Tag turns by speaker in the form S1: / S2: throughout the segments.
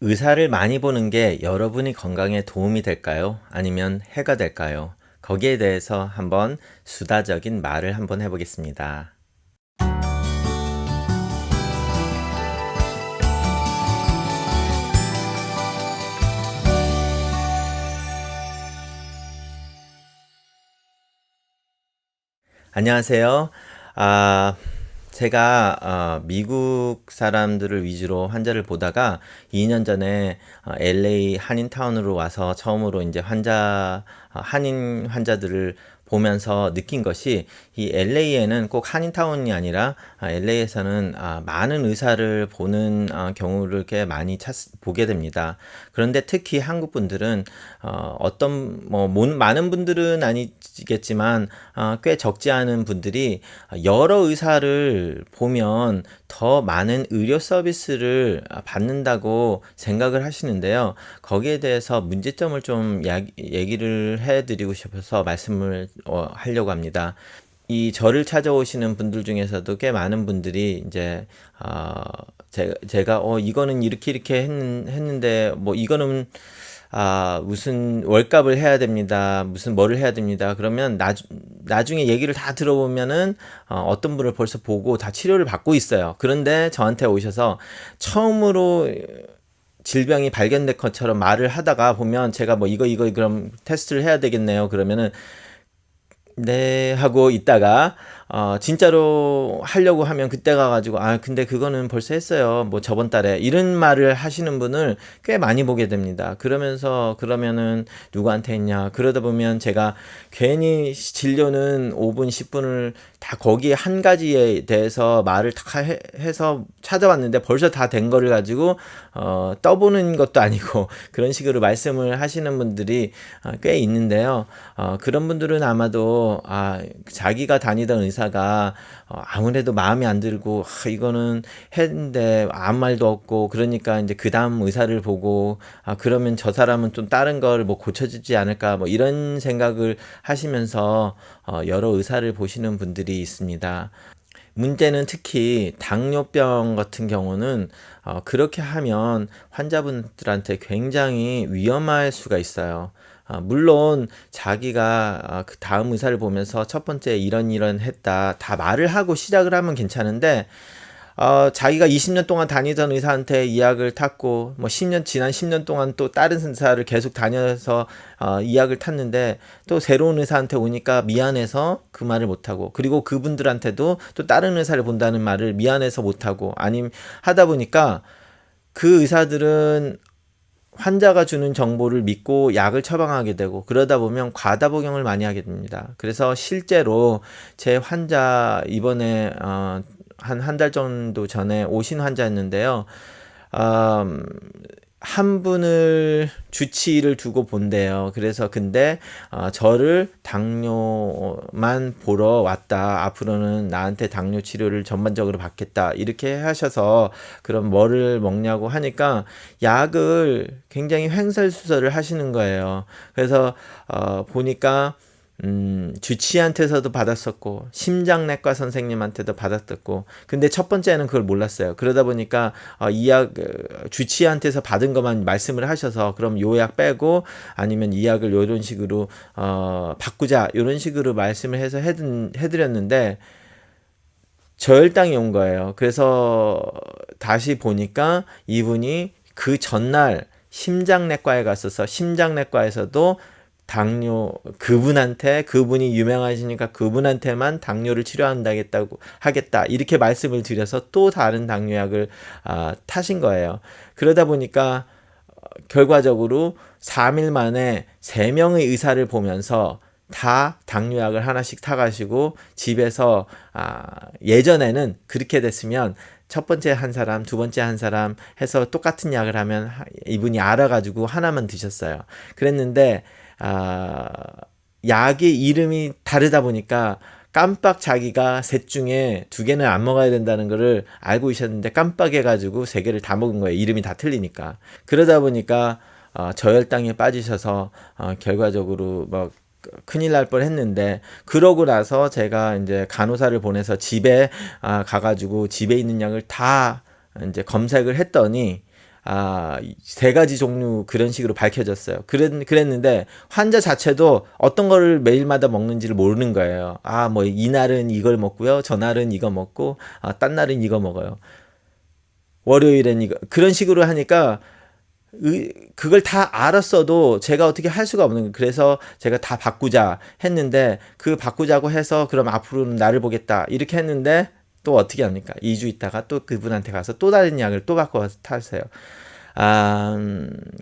S1: 의사를 많이 보는 게 여러분이 건강에 도움이 될까요? 아니면 해가 될까요? 거기에 대해서 한번 수다적인 말을 한번 해보겠습니다. 안녕하세요. 아, 제가 미국 사람들을 위주로 환자를 보다가 2년 전에 LA 한인타운으로 와서 처음으로 이제 한인 환자들을 보면서 느낀 것이 이 LA에는 꼭 한인타운이 아니라 LA에서는 많은 의사를 보는 경우를 꽤 많이 보게 됩니다. 그런데 특히 한국 분들은 많은 분들은 아니겠지만 꽤 적지 않은 분들이 여러 의사를 보면 더 많은 의료 서비스를 받는다고 생각을 하시는데요. 거기에 대해서 문제점을 좀 얘기를 해드리고 싶어서 말씀을 하려고 합니다. 이 저를 찾아오시는 분들 중에서도 꽤 많은 분들이 이제 제가 이거는 이렇게 했는데 뭐 이거는 무슨 월값을 해야 됩니다. 무슨 뭐를 해야 됩니다. 그러면 나중에 얘기를 다 들어보면은 어떤 분을 벌써 보고 다 치료를 받고 있어요. 그런데 저한테 오셔서 처음으로 질병이 발견된 것처럼 말을 하다가 보면 제가 뭐 이거 그럼 테스트를 해야 되겠네요. 그러면은 네 하고 있다가 진짜로 하려고 하면 그때 가가지고 근데 그거는 벌써 했어요. 뭐 저번 달에 이런 말을 하시는 분을 꽤 많이 보게 됩니다. 그러면은 누구한테 했냐 그러다 보면 제가 괜히 진료는 5분 10분을 다 거기에 한 가지에 대해서 말을 다 해서 찾아왔는데 벌써 다 된 거를 가지고 떠보는 것도 아니고 그런 식으로 말씀을 하시는 분들이 꽤 있는데요. 그런 분들은 아마도 자기가 다니던 의사가 아무래도 마음에 안 들고 이거는 했는데 아무 말도 없고 그러니까 이제 그 다음 의사를 보고 그러면 저 사람은 좀 다른 걸 뭐 고쳐주지 않을까 뭐 이런 생각을 하시면서 여러 의사를 보시는 분들이 있습니다. 문제는 특히 당뇨병 같은 경우는 그렇게 하면 환자분들한테 굉장히 위험할 수가 있어요. 물론 자기가 그 다음 의사를 보면서 첫 번째 이런 했다 다 말을 하고 시작을 하면 괜찮은데 자기가 20년 동안 다니던 의사한테 이약을 탔고 뭐 지난 10년 동안 또 다른 의사를 계속 다녀서 이약을 탔는데 또 새로운 의사한테 오니까 미안해서 그 말을 못하고 그리고 그분들한테도 또 다른 의사를 본다는 말을 미안해서 못하고 아님 하다 보니까 그 의사들은 환자가 주는 정보를 믿고 약을 처방하게 되고 그러다 보면 과다 복용을 많이 하게 됩니다. 그래서 실제로 제 환자 이번에 한 달 정도 전에 오신 환자였는데요. 한 분을 주치의를 두고 본대요. 그래서 근데 저를 당뇨만 보러 왔다. 앞으로는 나한테 당뇨 치료를 전반적으로 받겠다. 이렇게 하셔서 그럼 뭐를 먹냐고 하니까 약을 굉장히 횡설수설을 하시는 거예요. 그래서 보니까 주치의한테서도 받았었고 심장내과 선생님한테도 받았었고 근데 첫 번째는 그걸 몰랐어요. 그러다 보니까 주치의한테서 받은 것만 말씀을 하셔서 그럼 요 약 빼고 아니면 이 약을 요런 식으로 바꾸자 요런 식으로 말씀을 해서 해드렸는데 저혈당이 온 거예요. 그래서 다시 보니까 이분이 그 전날 심장내과에 갔어서 심장내과에서도 그분이 유명하시니까 그분한테만 당뇨를 하겠다 이렇게 말씀을 드려서 또 다른 당뇨약을 타신 거예요. 그러다 보니까 결과적으로 3일 만에 3명의 의사를 보면서 다 당뇨약을 하나씩 타가시고 집에서 예전에는 그렇게 됐으면 첫 번째 한 사람, 두 번째 한 사람 해서 똑같은 약을 하면 이분이 알아가지고 하나만 드셨어요. 그랬는데 약의 이름이 다르다 보니까 깜빡 자기가 셋 중에 2개는 안 먹어야 된다는 거를 알고 있었는데 깜빡해가지고 3개를 다 먹은 거예요. 이름이 다 틀리니까. 그러다 보니까 저혈당에 빠지셔서 결과적으로 막 큰일 날 뻔했는데 그러고 나서 제가 이제 간호사를 보내서 집에 가가지고 집에 있는 약을 다 이제 검색을 했더니 세 가지 종류 그런 식으로 밝혀졌어요. 그랬는데 환자 자체도 어떤 거를 매일마다 먹는지를 모르는 거예요. 뭐 이날은 이걸 먹고요. 전날은 이거 먹고, 딴 날은 이거 먹어요. 월요일엔 이거. 그런 식으로 하니까 그걸 다 알았어도 제가 어떻게 할 수가 없는 거예요. 그래서 제가 다 바꾸자 했는데 그 바꾸자고 해서 그럼 앞으로는 나를 보겠다 이렇게 했는데 또 어떻게 합니까? 2주 있다가 또 그분한테 가서 또 다른 약을 또 바꿔서 타세요.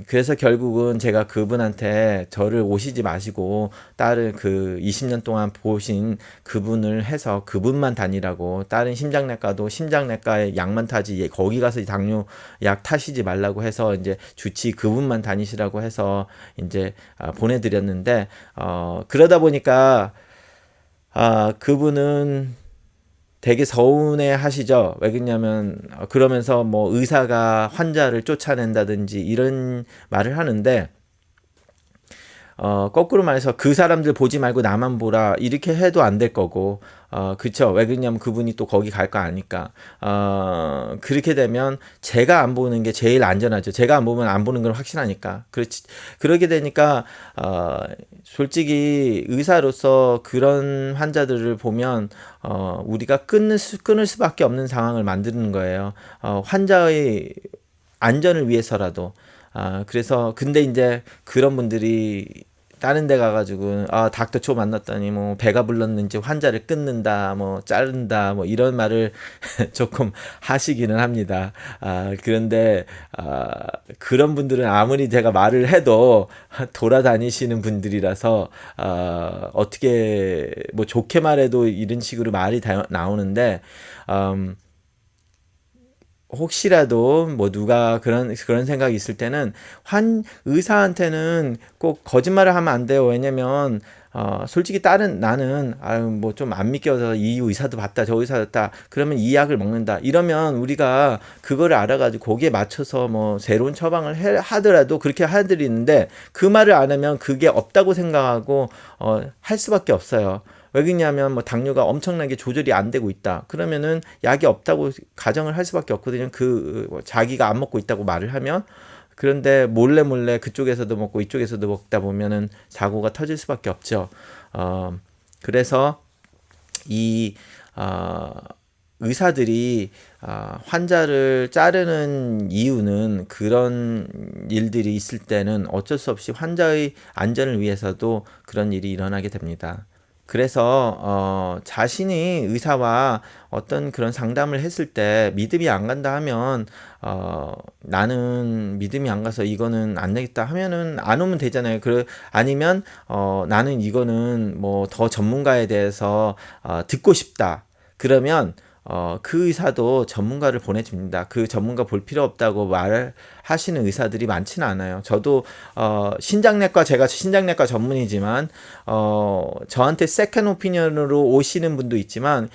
S1: 그래서 결국은 제가 그분한테 저를 오시지 마시고 다른 그 20년 동안 보신 그분을 해서 그분만 다니라고, 다른 심장내과도 심장내과에 약만 타지 거기 가서 당뇨 약 타시지 말라고 해서 이제 주치 그분만 다니시라고 해서 이제 보내드렸는데, 그러다 보니까 그분은 되게 서운해 하시죠. 왜 그러냐면 그러면서 뭐 의사가 환자를 쫓아낸다든지 이런 말을 하는데, 거꾸로 말해서 그 사람들 보지 말고 나만 보라 이렇게 해도 안 될 거고, 그쵸. 왜 그러냐면 그분이 또 거기 갈 거 아니까. 그렇게 되면 제가 안 보는 게 제일 안전하죠. 제가 안 보면 안 보는 건 확실하니까. 그러게 되니까, 솔직히 의사로서 그런 환자들을 보면, 우리가 끊을 수밖에 없는 상황을 만드는 거예요. 환자의 안전을 위해서라도. 그래서 근데 이제 그런 분들이 다른 데 가가지고 닥터초 만났더니 뭐 배가 불렀는지 환자를 끊는다 뭐 자른다 뭐 이런 말을 조금 하시기는 합니다. 그런데 그런 분들은 아무리 제가 말을 해도 돌아다니시는 분들이라서 어떻게 뭐 좋게 말해도 이런 식으로 말이 나오는데, 혹시라도 뭐 누가 그런 생각이 있을 때는 의사한테는 꼭 거짓말을 하면 안 돼요. 왜냐면 솔직히 나는 뭐 좀 안 믿겨서 이 의사도 봤다 저 의사도 봤다 그러면 이 약을 먹는다 이러면 우리가 그거를 알아가지고 거기에 맞춰서 뭐 새로운 처방을 하더라도 그렇게 하들이 있는데, 그 말을 안 하면 그게 없다고 생각하고 할 수밖에 없어요. 왜 그러냐면 뭐 당뇨가 엄청나게 조절이 안 되고 있다. 그러면은 약이 없다고 가정을 할 수밖에 없거든요. 자기가 안 먹고 있다고 말을 하면. 그런데 몰래 그쪽에서도 먹고 이쪽에서도 먹다 보면은 사고가 터질 수밖에 없죠. 그래서 이 의사들이 환자를 자르는 이유는 그런 일들이 있을 때는 어쩔 수 없이 환자의 안전을 위해서도 그런 일이 일어나게 됩니다. 그래서 자신이 의사와 어떤 그런 상담을 했을 때 믿음이 안 간다 하면, 나는 믿음이 안 가서 이거는 안 되겠다 하면은 안 오면 되잖아요. 아니면 나는 이거는 뭐 더 전문가에 대해서 듣고 싶다. 그러면 그 의사도 전문가를 보내줍니다. 그 전문가 볼 필요 없다고 말하시는 의사들이 많지는 않아요. 저도 제가 신장내과 전문이지만 저한테 세컨 오피니언으로 오시는 분도 있지만,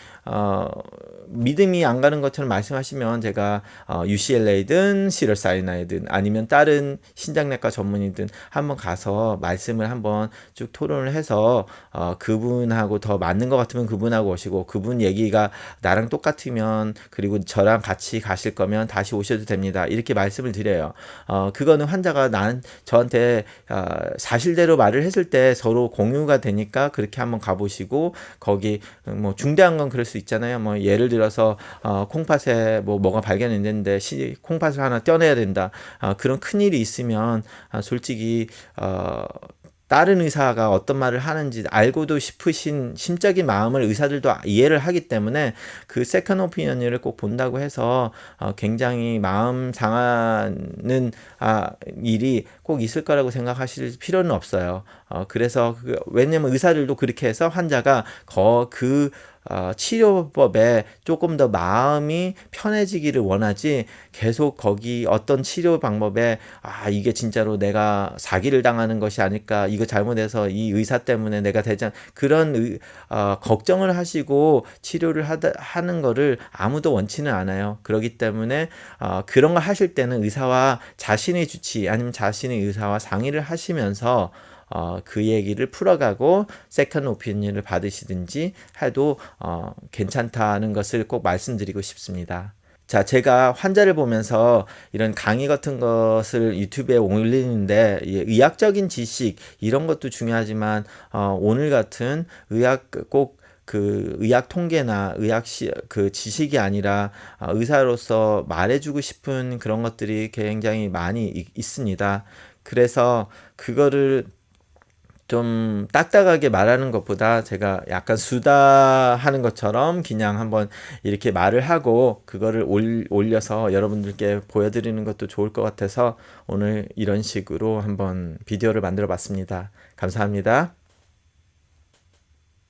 S1: 믿음이 안 가는 것처럼 말씀하시면 제가 UCLA든 시러사이나이든 아니면 다른 신장내과 전문의든 한번 가서 말씀을 한번 쭉 토론을 해서 그분하고 더 맞는 것 같으면 그분하고 오시고, 그분 얘기가 나랑 똑같으면 그리고 저랑 같이 가실 거면 다시 오셔도 됩니다. 이렇게 말씀을 드려요. 그거는 환자가 저한테 사실대로 말을 했을 때 서로 공유가 되니까 그렇게 한번 가보시고, 거기 뭐 중대한 건 그럴 수 있잖아요. 뭐 예를 들어서 콩팥에 뭐가 발견이 됐는데 콩팥을 하나 떼어내야 된다. 그런 큰 일이 있으면 솔직히 다른 의사가 어떤 말을 하는지 알고도 싶으신 심적인 마음을 의사들도 이해를 하기 때문에 그 세컨 오피니언을 꼭 본다고 해서 굉장히 마음 상하는 일이 꼭 있을 거라고 생각하실 필요는 없어요. 그래서 왜냐면 의사들도 그렇게 해서 환자가 치료법에 조금 더 마음이 편해지기를 원하지, 계속 거기 어떤 치료 방법에 이게 진짜로 내가 사기를 당하는 것이 아닐까, 이거 잘못해서 이 의사 때문에 내가 그런 걱정을 하시고 치료를 하는 거를 아무도 원치는 않아요. 그렇기 때문에 그런 거 하실 때는 의사와 자신의 주치 아니면 자신의 의사와 상의를 하시면서 그 얘기를 풀어가고 세컨 오피니언을 받으시든지 해도 괜찮다는 것을 꼭 말씀드리고 싶습니다. 자, 제가 환자를 보면서 이런 강의 같은 것을 유튜브에 올리는데 의학적인 지식 이런 것도 중요하지만 오늘 같은 꼭 그 의학 통계나 그 지식이 아니라 의사로서 말해주고 싶은 그런 것들이 굉장히 많이 있습니다. 그래서 그거를 좀 딱딱하게 말하는 것보다 제가 약간 수다하는 것처럼 그냥 한번 이렇게 말을 하고 그거를 올려서 여러분들께 보여드리는 것도 좋을 것 같아서 오늘 이런 식으로 한번 비디오를 만들어 봤습니다. 감사합니다.